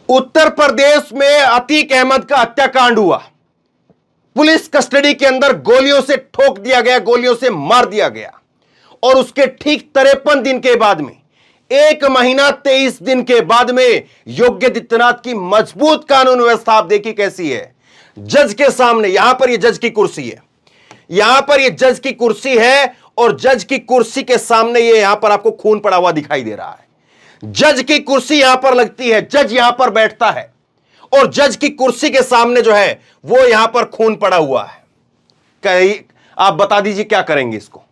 उत्तर प्रदेश में अतीक अहमद का हत्याकांड हुआ। पुलिस कस्टडी के अंदर गोलियों से ठोक दिया गया, गोलियों से मार दिया गया और उसके ठीक 53 दिन के बाद में, 1 महीना 23 दिन के बाद में योगी आदित्यनाथ की मजबूत कानून व्यवस्था आप देखिए कैसी है। जज के सामने, यहां पर यह जज की कुर्सी है, यहां पर यह जज की कुर्सी है और जज की कुर्सी के सामने ये यहां पर आपको खून पड़ा हुआ दिखाई दे रहा है। जज की कुर्सी यहां पर लगती है, जज यहां पर बैठता है और जज की कुर्सी के सामने जो है वो यहां पर खून पड़ा हुआ है। कहिए, आप बता दीजिए क्या करेंगे इसको,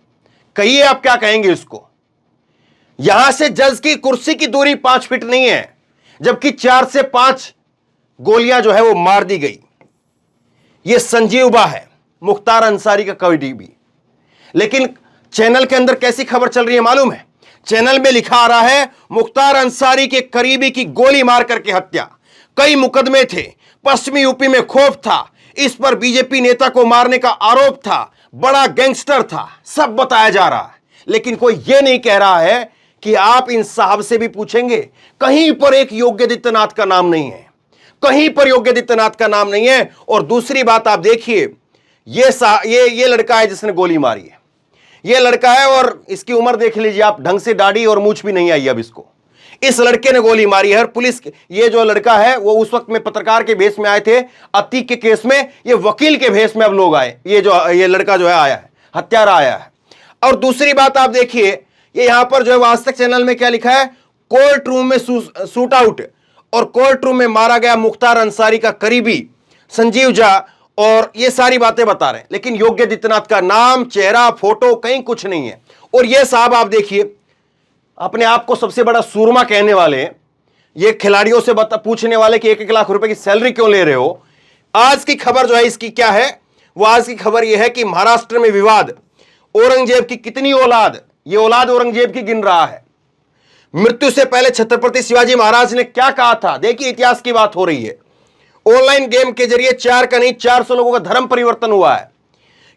कहिए आप क्या कहेंगे इसको। यहां से जज की कुर्सी की दूरी 5 फीट नहीं है, जबकि 4 से 5 गोलियां जो है वो मार दी गई। ये संजीव बा है, मुख्तार अंसारी का करीबी। लेकिन चैनल के अंदर कैसी खबर चल रही है मालूम है? चैनल में लिखा आ रहा है मुख्तार अंसारी के करीबी की गोली मार करके हत्या। कई मुकदमे थे, पश्चिमी यूपी में खौफ था, इस पर बीजेपी नेता को मारने का आरोप था, बड़ा गैंगस्टर था, सब बताया जा रहा है। लेकिन कोई यह नहीं कह रहा है कि आप इन साहब से भी पूछेंगे, कहीं पर एक योगी आदित्यनाथ का नाम नहीं है, कहीं पर योगी आदित्यनाथ का नाम नहीं है। और दूसरी बात आप देखिए, ये लड़का है जिसने गोली मारी है, ये लड़का है और इसकी उम्र देख लीजिए आप, ढंग से दाढ़ी और मूंछ भी नहीं आई अब इसको। इस लड़के ने गोली मारी है। पुलिस, ये जो लड़का है वो उस वक्त में पत्रकार के भेष में आए थे अतीक के केस में, ये वकील के भेष में अब लोग आए। ये लड़का जो है आया है, हत्यारा आया है। और दूसरी बात आप देखिए, ये यहां पर जो है वास्तव चैनल में क्या लिखा है, कोर्ट रूम में शूट आउट, और कोर्ट रूम में मारा गया मुख्तार अंसारी का करीबी संजीव झा, और ये सारी बातें बता रहे हैं। लेकिन योगी आदित्यनाथ का नाम, चेहरा, फोटो कहीं कुछ नहीं है। और ये साहब आप देखिए, अपने आप को सबसे बड़ा सूरमा कहने वाले, ये खिलाड़ियों से पूछने वाले कि 1-1 लाख रुपए की सैलरी क्यों ले रहे हो। आज की खबर जो है इसकी क्या है, वो आज की खबर यह है कि महाराष्ट्र में विवाद, औरंगजेब की कितनी औलाद, ये औलाद औरंगजेब की गिन रहा है। मृत्यु से पहले छत्रपति शिवाजी महाराज ने क्या कहा था, देखिए इतिहास की बात हो रही है। ऑनलाइन गेम के जरिए 4 का नहीं 400 लोगों का धर्म परिवर्तन हुआ है।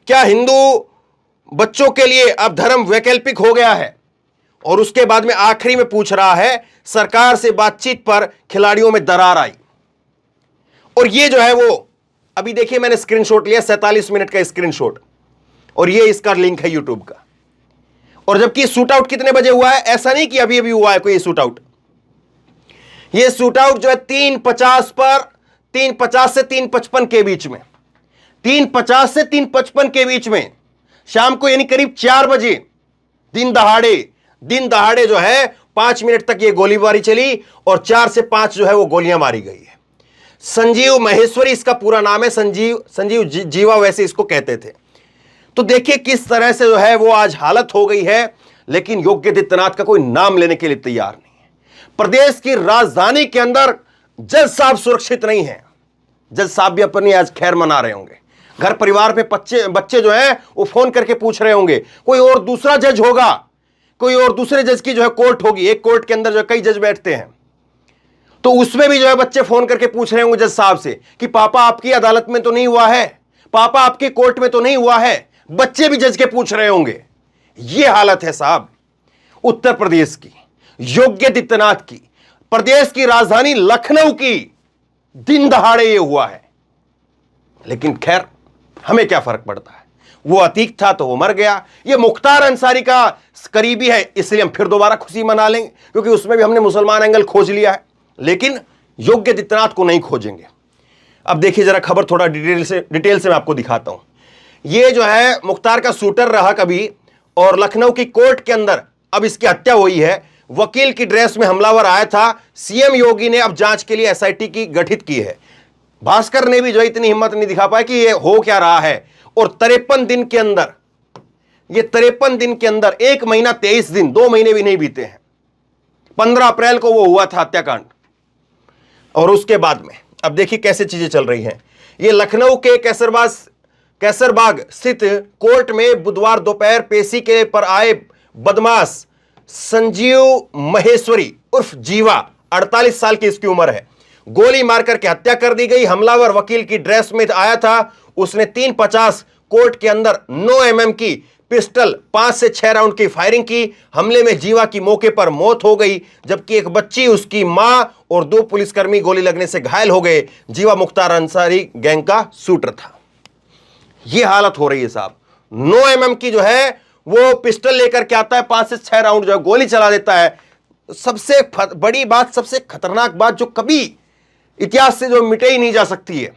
क्या हिंदू बच्चों के लिए अब धर्म वैकल्पिक हो गया है? और उसके बाद में आखिरी में पूछ रहा है, सरकार से बातचीत पर खिलाड़ियों में दरार आई। और ये जो है वो अभी देखिए, मैंने स्क्रीनशॉट लिया, 47 मिनट का स्क्रीनशॉट, और ये इसका लिंक है यूट्यूब का। और जबकि शूट आउट कितने बजे हुआ है, ऐसा नहीं कि अभी अभी हुआ है कोई शूट आउट। ये शूट आउट जो है 3:50 पर, 3:50 से 3:55 के बीच में, 3:50 से 3:55 के बीच में शाम को, यानी करीब 4 बजे, दिन दहाड़े जो है 5 मिनट तक ये गोलीबारी चली और 4 से 5 जो है वो गोलियां मारी गई है। संजीव महेश्वरी इसका पूरा नाम है, संजीव जीवा वैसे इसको कहते थे। तो देखिए किस तरह से जो है वो आज हालत हो गई है। लेकिन योगी आदित्यनाथ का कोई नाम लेने के लिए तैयार नहीं है। प्रदेश की राजधानी के अंदर जज साहब सुरक्षित नहीं है। जज साहब भी अपनी आज खैर मना रहे होंगे, घर परिवार में बच्चे जो हैं वो फोन करके पूछ रहे होंगे, कोई और दूसरा जज होगा, कोई और दूसरे जज की जो है कोर्ट होगी। एक कोर्ट के अंदर जो कई जज बैठते हैं, तो उसमें भी जो है बच्चे फोन करके पूछ रहे होंगे जज साहब से कि पापा आपकी अदालत में तो नहीं हुआ है, पापा आपके कोर्ट में तो नहीं हुआ है। बच्चे भी जज के पूछ रहे होंगे। यह हालत है साहब उत्तर प्रदेश की, योगी आदित्यनाथ की, प्रदेश की राजधानी लखनऊ की। दिन दहाड़े ये हुआ है। लेकिन खैर हमें क्या फर्क पड़ता है, वो अतीक था तो वो मर गया। ये मुख्तार अंसारी का करीबी है, इसलिए हम फिर दोबारा खुशी मना लेंगे, क्योंकि उसमें भी हमने मुसलमान एंगल खोज लिया है। लेकिन योगी आदित्यनाथ को नहीं खोजेंगे। अब देखिए जरा खबर थोड़ा डिटेल से मैं आपको दिखाता हूं। ये जो है मुख्तार का शूटर रहा कभी, और लखनऊ की कोर्ट के अंदर अब इसकी हत्या हुई है। वकील की ड्रेस में हमलावर आया था। सीएम योगी ने अब जांच के लिए एसआईटी की गठित की है। भास्कर ने भी जो इतनी हिम्मत नहीं दिखा पाया कि ये हो क्या रहा है। और 53 दिन के अंदर, ये 53 दिन के अंदर 1 महीना 23 दिन, 2 महीने भी नहीं बीते हैं। 15 अप्रैल को वो हुआ था हत्याकांड। और उसके बाद में अब देखिए कैसे चीजें चल रही हैं। ये लखनऊ के कैसरबाग स्थित कोर्ट में बुधवार दोपहर पेशी के पर आए बदमाश संजीव महेश्वरी उर्फ जीवा, 48 साल की इसकी उम्र है, गोली मारकर के हत्या कर दी गई। हमलावर वकील की ड्रेस में आया था। उसने 350 कोर्ट के अंदर 9 mm की पिस्टल 5 से 6 राउंड की फायरिंग की। हमले में जीवा की मौके पर मौत हो गई, जबकि एक बच्ची, उसकी मां और 2 पुलिसकर्मी गोली लगने से घायल हो गए। जीवा मुख्तार अंसारी गैंग का शूटर था। यह हालत हो रही है साहब। 9 mm की जो है वो पिस्टल लेकर के आता है, 5 से 6 राउंड जो है गोली चला देता है। सबसे बड़ी बात, सबसे खतरनाक बात जो कभी इतिहास से जो मिटे ही नहीं जा सकती है,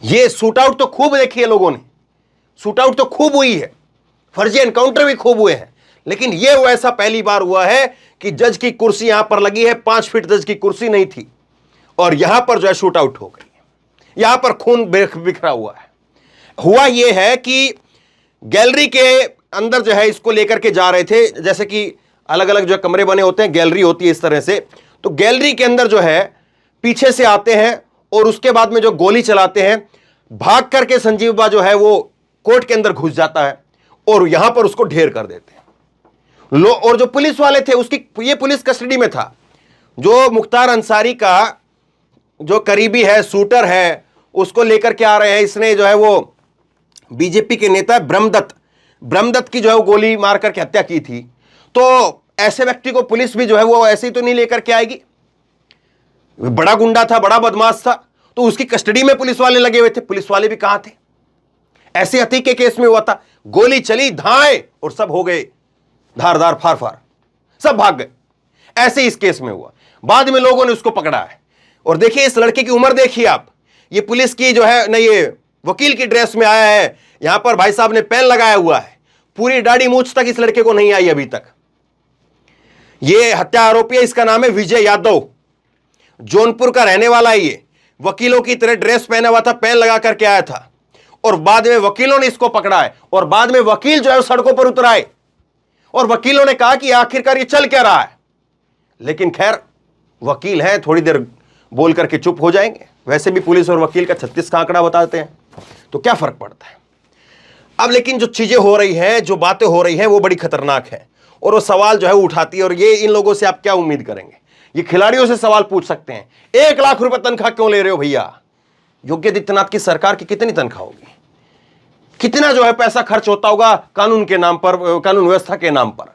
ये शूट आउट तो खूब देखी है लोगों ने, शूट आउट तो खूब हुई है, फर्जी एनकाउंटर भी खूब हुए हैं, लेकिन यह वो ऐसा पहली बार हुआ है कि जज की कुर्सी यहां पर लगी है, 5 फीट जज की कुर्सी नहीं थी, और यहां पर जो है शूट आउट हो गई, यहां पर खून बिखरा हुआ है। हुआ यह है कि गैलरी के अंदर जो है इसको लेकर के जा रहे थे, जैसे कि अलग अलग जो कमरे बने होते हैं, गैलरी होती है इस तरह से, तो गैलरी के अंदर जो है पीछे से आते हैं और उसके बाद में जो गोली चलाते हैं, भाग करके संजीव बा जो है वो कोर्ट के अंदर घुस जाता है और यहां पर उसको ढेर कर देते हैं। और जो पुलिस वाले थे, उसकी ये पुलिस कस्टडी में था, जो मुख्तार अंसारी का जो करीबी है, शूटर है, उसको लेकर के आ रहे हैं। इसने जो है वो बीजेपी के नेता ब्रह्मदत्त की जो है वो गोली मार करके हत्या की थी। तो ऐसे व्यक्ति को पुलिस भी जो है वो ऐसे ही तो नहीं लेकर के आएगी। बड़ा गुंडा था, बड़ा बदमाश था, तो उसकी कस्टडी में पुलिस वाले लगे हुए थे। पुलिस वाले भी कहां थे? ऐसे अतीक के केस में हुआ था, गोली चली, धाए और सब हो गए धारदार, फार सब भाग गए। ऐसे इस केस में हुआ। बाद में लोगों ने उसको पकड़ा है। और देखिए इस लड़के की उम्र देखिए आप, ये पुलिस की जो है ना, ये वकील की ड्रेस में आया है, यहां पर भाई साहब ने पेन लगाया हुआ है, पूरी दाढ़ी मूंछ तक इस लड़के को नहीं आई अभी तक। ये हत्या आरोपी है, इसका नाम है विजय यादव, जौनपुर का रहने वाला है। ये वकीलों की तरह ड्रेस पहना हुआ था, पेन लगा करके आया था, और बाद में वकीलों ने इसको पकड़ा है, और बाद में वकील जो है सड़कों पर उतर आए और वकीलों ने कहा कि आखिरकार ये चल क्या रहा है। लेकिन खैर वकील हैं, थोड़ी देर बोल करके चुप हो जाएंगे। वैसे भी पुलिस और वकील का 36 का आंकड़ा बताते हैं, तो क्या फर्क पड़ता है। अब लेकिन जो चीजें हो रही हैं, जो बातें हो रही हैं, वो बड़ी खतरनाक है, और वो सवाल जो है उठाती है। और ये इन लोगों से आप क्या उम्मीद करेंगे? ये खिलाड़ियों से सवाल पूछ सकते हैं, 1 लाख रुपए तनख्वाह क्यों ले रहे हो भैया? योगी आदित्यनाथ की सरकार की कितनी तनख्वाह होगी? कितना जो है पैसा खर्च होता होगा कानून के नाम पर, कानून व्यवस्था के नाम पर?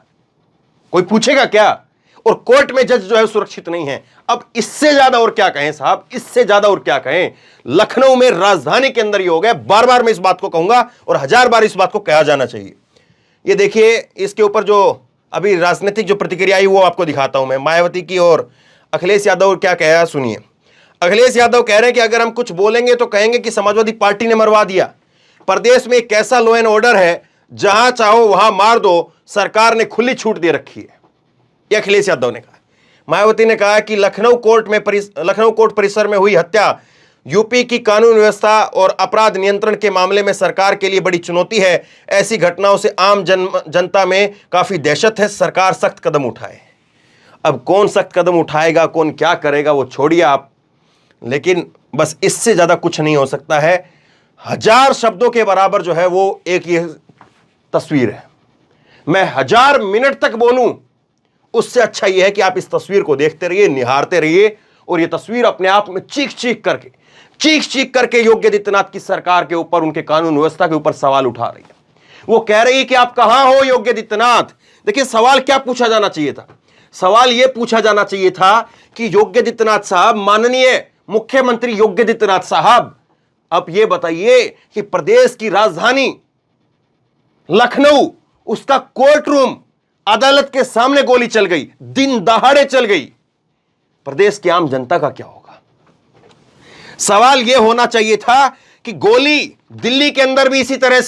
कोई पूछेगा क्या? और कोर्ट में जज जो है सुरक्षित नहीं है। अब इससे ज्यादा और क्या कहें साहब, इससे ज्यादा और क्या कहें। लखनऊ में, राजधानी के अंदर ये हो गया। बार बार मैं इस बात को कहूंगा और 1000 बार इस बात को कहा जाना चाहिए। ये देखिए, इसके ऊपर जो अभी राजनीतिक जो प्रतिक्रिया आई वो आपको दिखाता हूं मैं, मायावती की और अखिलेश यादव क्या कह रहा है, सुनिए। अखिलेश यादव कह रहे हैं कि अगर हम कुछ बोलेंगे तो कहेंगे कि समाजवादी पार्टी ने मरवा दिया। प्रदेश में एक कैसा लॉ एंड ऑर्डर है, जहां चाहो वहां मार दो, सरकार ने खुली छूट दे रखी है, ये अखिलेश यादव ने कहा। मायावती ने कहा कि लखनऊ कोर्ट परिसर में हुई हत्या यूपी की कानून व्यवस्था और अपराध नियंत्रण के मामले में सरकार के लिए बड़ी चुनौती है। ऐसी घटनाओं से आम जनता में काफी दहशत है। सरकार सख्त कदम उठाए। अब कौन सख्त कदम उठाएगा, कौन क्या करेगा, वो छोड़िए आप, लेकिन बस इससे ज्यादा कुछ नहीं हो सकता है। 1000 शब्दों के बराबर जो है वो एक ये तस्वीर है। मैं 1000 मिनट तक बोलूं, उससे अच्छा यह है कि आप इस तस्वीर को देखते रहिए, निहारते रहिए, और यह तस्वीर अपने आप में चीख चीख करके योगी आदित्यनाथ की सरकार के ऊपर, उनके कानून व्यवस्था के ऊपर सवाल उठा रही है। वो कह रही है कि आप कहां हो योगी आदित्यनाथ। देखिए सवाल क्या पूछा जाना चाहिए था? सवाल यह पूछा जाना चाहिए था कि योगी आदित्यनाथ साहब, माननीय मुख्यमंत्री योगी आदित्यनाथ साहब, अब यह बताइए कि प्रदेश की राजधानी लखनऊ, उसका कोर्ट रूम, अदालत के सामने गोली चल गई, दिन दहाड़े चल गई, प्रदेश की आम जनता का क्या होगा? सवाल यह होना चाहिए था कि गोली दिल्ली के अंदर भी इसी तरह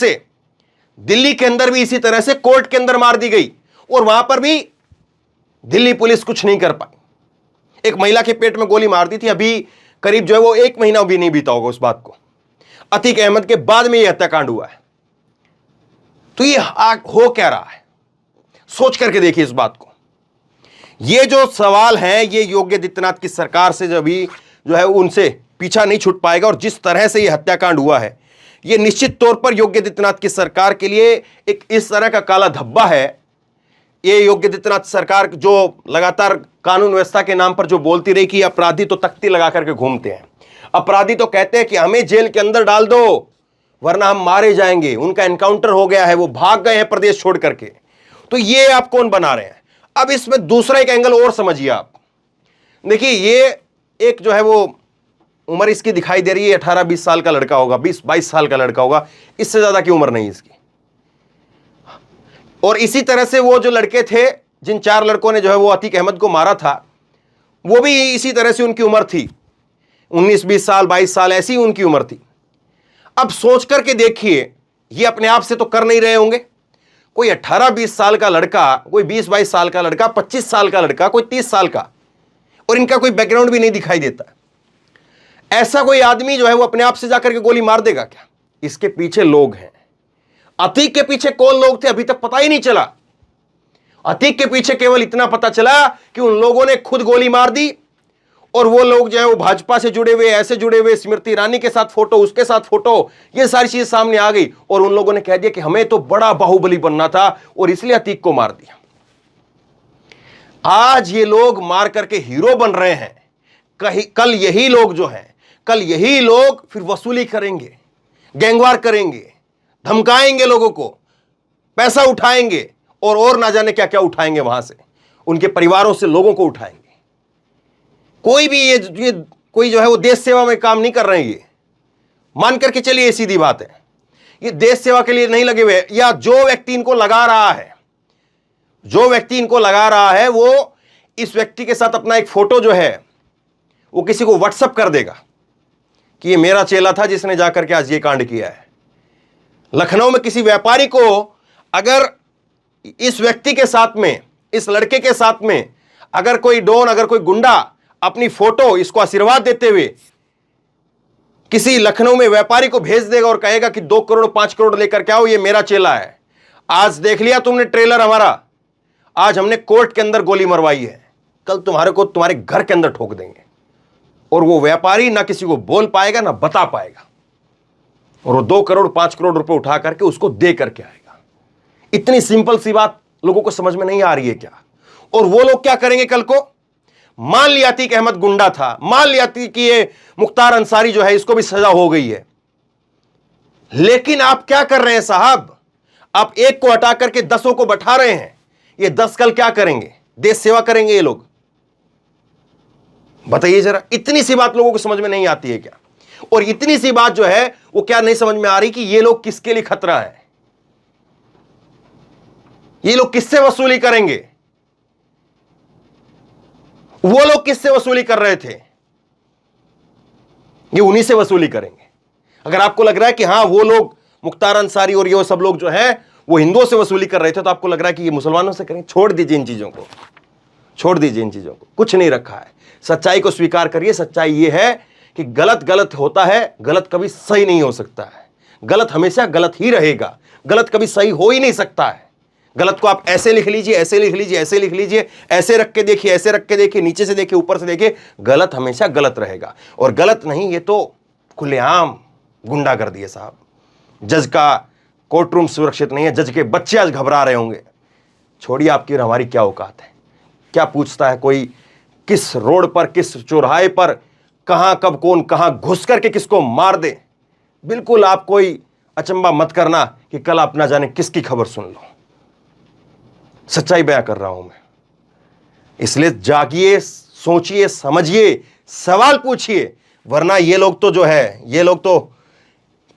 से कोर्ट के अंदर मार दी गई, और वहां पर भी दिल्ली पुलिस कुछ नहीं कर पाई। एक महिला के पेट में गोली मार दी थी, अभी करीब जो है वो 1 महीना भी नहीं बीता होगा उस बात को। अतीक अहमद के बाद में यह हत्याकांड हुआ है। तो ये हो क्या रहा है, सोच करके देखिए इस बात को। ये जो सवाल है, ये योगी आदित्यनाथ की सरकार से जो है उनसे पीछा नहीं छूट पाएगा। और जिस तरह से ये हत्याकांड हुआ है, ये निश्चित तौर पर योगी आदित्यनाथ की सरकार के लिए एक इस तरह का काला धब्बा है। ये योगी आदित्यनाथ सरकार जो लगातार कानून व्यवस्था के नाम पर जो बोलती रही कि अपराधी तो तख्ती लगा करके घूमते हैं, अपराधी तो कहते हैं कि हमें जेल के अंदर डाल दो, वरना हम मारे जाएंगे। उनका एनकाउंटर हो गया है, वो भाग गए हैं प्रदेश छोड़ करके। तो ये आप कौन बना रहे हैं? अब इसमें दूसरा एक एंगल और समझिए आप। देखिए, ये एक जो है वो उम्र इसकी दिखाई दे रही है 18-20 साल का लड़का होगा, 20-22 साल का लड़का होगा, इससे ज्यादा की उम्र नहीं इसकी। और इसी तरह से वो जो लड़के थे, जिन 4 लड़कों ने जो है वो अतीक अहमद को मारा था, वो भी इसी तरह से उनकी उम्र थी, 19-20 साल, 22 साल, ऐसी उनकी उम्र थी। अब सोच करके देखिए, ये अपने आप से तो कर नहीं रहे होंगे। कोई 18-20 साल का लड़का, कोई 20-22 साल का लड़का, 25 साल का लड़का, कोई 30 साल का, और इनका कोई बैकग्राउंड भी नहीं दिखाई देता। ऐसा कोई आदमी जो है वो अपने आप से जाकर के गोली मार देगा क्या? इसके पीछे लोग हैं। अतीक के पीछे कौन लोग थे अभी तक पता ही नहीं चला। अतीक के पीछे केवल इतना पता चला कि उन लोगों ने खुद गोली मार दी, और वो लोग जो है वो भाजपा से जुड़े हुए, ऐसे जुड़े हुए, स्मृति ईरानी के साथ फोटो, उसके साथ फोटो, ये सारी चीजें सामने आ गई, और उन लोगों ने कह दिया कि हमें तो बड़ा बाहुबली बनना था और इसलिए अतीक को मार दिया। आज ये लोग मार करके हीरो बन रहे हैं। कल यही लोग जो हैं, कल यही लोग फिर वसूली करेंगे, गैंगवार करेंगे, धमकाएंगे लोगों को, पैसा उठाएंगे, और ना जाने क्या क्या उठाएंगे, वहां से उनके परिवारों से लोगों को उठाएंगे। कोई भी ये कोई जो है वो देश सेवा में काम नहीं कर रहे हैं। ये मान करके चलिए, सीधी बात है, ये देश सेवा के लिए नहीं लगे हुए। या जो व्यक्ति इनको लगा रहा है, जो व्यक्ति इनको लगा रहा है, वो इस व्यक्ति के साथ अपना एक फोटो जो है वो किसी को व्हाट्सएप कर देगा कि ये मेरा चेला था जिसने जाकर के आज ये कांड किया है। लखनऊ में किसी व्यापारी को अगर इस व्यक्ति के साथ में, इस लड़के के साथ में अगर कोई डॉन, अगर कोई गुंडा अपनी फोटो, इसको आशीर्वाद देते हुए किसी लखनऊ में व्यापारी को भेज देगा और कहेगा कि 2 करोड़ 5 करोड़ लेकर के आओ, ये मेरा चेला है, आज देख लिया तुमने ट्रेलर हमारा, आज हमने कोर्ट के अंदर गोली मरवाई है, कल तुम्हारे को तुम्हारे घर के अंदर ठोक देंगे। और वो व्यापारी ना किसी को बोल पाएगा, ना बता पाएगा, और वो 2 करोड़ 5 करोड़ रुपए उठा करके उसको दे करके आएगा। इतनी सिंपल सी बात लोगों को समझ में नहीं आ रही है क्या? और वो लोग क्या करेंगे कल को? मान लिया अतीक अहमद गुंडा था, मान लिया कि ये मुख्तार अंसारी जो है इसको भी सजा हो गई है, लेकिन आप क्या कर रहे हैं साहब? आप एक को हटा करके 10 को बैठा रहे हैं। ये 10 कल क्या करेंगे? देश सेवा करेंगे ये लोग? बताइए जरा। इतनी सी बात लोगों को समझ में नहीं आती है क्या? और इतनी सी बात जो है वो क्या नहीं समझ में आ रही कि ये लोग किसके लिए खतरा है? ये लोग किससे वसूली करेंगे? वो लोग किससे वसूली कर रहे थे? ये उन्हीं से वसूली करेंगे। अगर आपको लग रहा है कि हां वो लोग मुख्तार अंसारी और ये सब लोग जो हैं वो हिंदुओं से वसूली कर रहे थे, तो आपको लग रहा है कि ये मुसलमानों से करेंगे। छोड़ दीजिए इन चीजों को, छोड़ दीजिए इन चीजों को। कुछ नहीं रखा है। सच्चाई को स्वीकार करिए। सच्चाई ये है कि गलत गलत होता है, गलत कभी सही नहीं हो सकता है। गलत हमेशा गलत ही रहेगा, गलत कभी सही हो ही नहीं सकता है। गलत को आप ऐसे लिख लीजिए, ऐसे लिख लीजिए, ऐसे लिख लीजिए, ऐसे रख के देखिए, ऐसे रख के देखिए, नीचे से देखिए, ऊपर से देखिए, गलत हमेशा गलत रहेगा। और गलत नहीं, ये तो खुलेआम गुंडागर्दी है साहब। जज का कोर्ट रूम सुरक्षित नहीं है, जज के बच्चे आज घबरा रहे होंगे। छोड़िए आपकी और हमारी क्या औकात है? क्या पूछता है कोई किस रोड पर, किस चौराहे पर, कहां कब कौन कहां घुस करके किसको मार दे। बिल्कुल आप कोई अचंबा मत करना कि कल आप ना जाने किसकी खबर सुन लो। सच्चाई बयां कर रहा हूं मैं। इसलिए जागिए, सोचिए, समझिए, सवाल पूछिए, वरना ये लोग तो जो है, ये लोग तो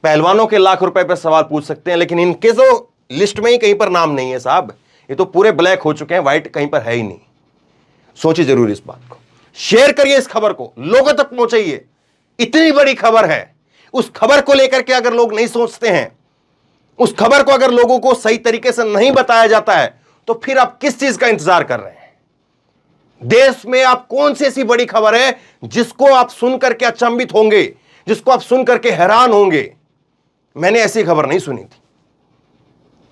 पहलवानों के लाख रुपए पर सवाल पूछ सकते हैं, लेकिन इनके तो लिस्ट में ही कहीं पर नाम नहीं है साहब। ये तो पूरे ब्लैक हो चुके हैं, व्हाइट कहीं पर है ही नहीं। सोचिए जरूर इस बात को। शेयर करिए इस खबर को, लोगों तक पहुंचाइए। इतनी बड़ी खबर है, उस खबर को लेकर के अगर लोग नहीं सोचते हैं, उस खबर को अगर लोगों को सही तरीके से नहीं बताया जाता है, तो फिर आप किस चीज का इंतजार कर रहे हैं? देश में आप कौन सी ऐसी बड़ी खबर है जिसको आप सुन करके अचंभित होंगे, जिसको आप सुन करके हैरान होंगे? मैंने ऐसी खबर नहीं सुनी थी।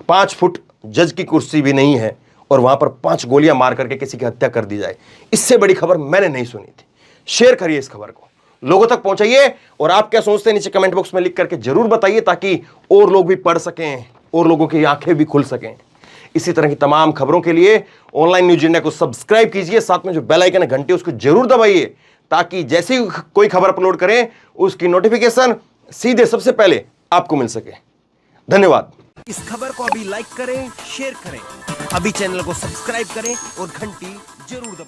5 फुट जज की कुर्सी भी नहीं है और वहां पर 5 गोलियां मार करके किसी की हत्या कर दी जाए, इससे बड़ी खबर मैंने नहीं सुनी थी। शेयर करिए इस खबर को, लोगों तक पहुंचाइए। और आप क्या सोचते हैं नीचे कमेंट बॉक्स में लिख करके जरूर बताइए, ताकि और लोग भी पढ़ सकें, और लोगों की आंखें भी खुल सकें। इसी तरह की तमाम खबरों के लिए ऑनलाइन न्यूज इंडिया को सब्सक्राइब कीजिए, साथ में जो बेल आइकन है घंटी उसको जरूर दबाइए, ताकि जैसे ही कोई खबर अपलोड करें उसकी नोटिफिकेशन सीधे सबसे पहले आपको मिल सके। धन्यवाद। इस खबर को अभी लाइक करें, शेयर करें, अभी चैनल को सब्सक्राइब करें और घंटी जरूर दबाएं।